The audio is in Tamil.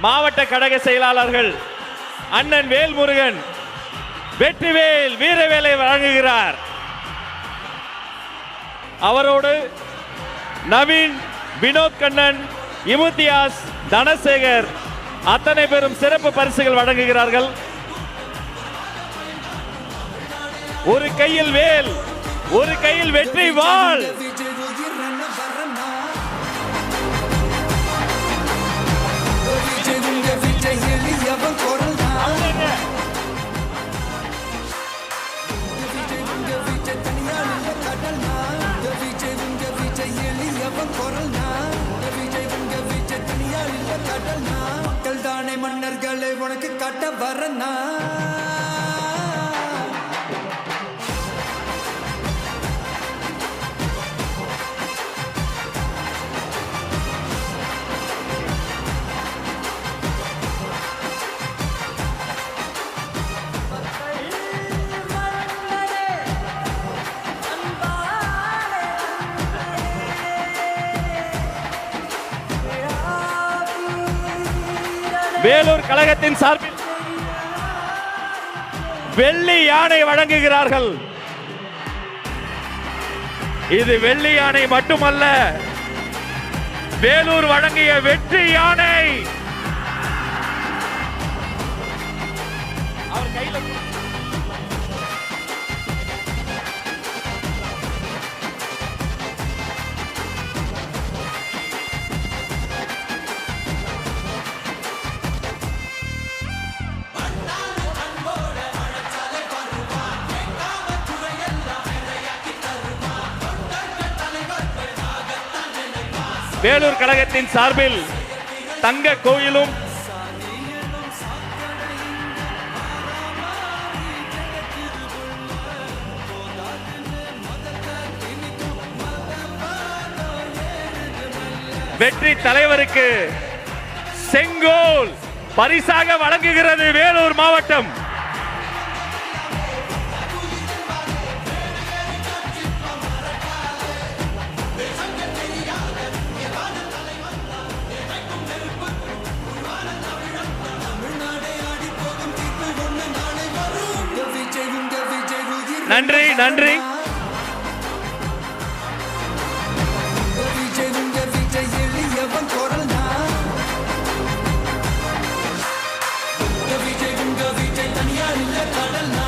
மாவட்ட கழக செயலாளர்கள் அண்ணன் வேல்முருகன் வெற்றிவேல் வீரவேலை வழங்குகிறார். அவரோடு நவீன், வினோத் கண்ணன், இமுத்தியாஸ், தனசேகர் அத்தனை பேரும் சிறப்பு பரிசுகள் வழங்குகிறார்கள். ஒரு கையில் வேல், ஒரு கையில் வெற்றி வாள். மக்கள் தானே மன்னர்களை உனக்கு காட்ட வரனா. வேலூர் கழகத்தின் சார்பில் வெள்ளி யானை வழங்குகிறார்கள். இது வெள்ளி யானை மட்டுமல்ல, வேலூர் வழங்கிய வெற்றி யானை. அவர் கையில் வேலூர் கழகத்தின் சார்பில் தங்க கோயிலும் வெற்றி தலைவருக்கு செங்கோல் பரிசாக வழங்குகிறது வேலூர் மாவட்டம். நன்றி நன்றி. விஜய் தனியார் இல்ல கடல்.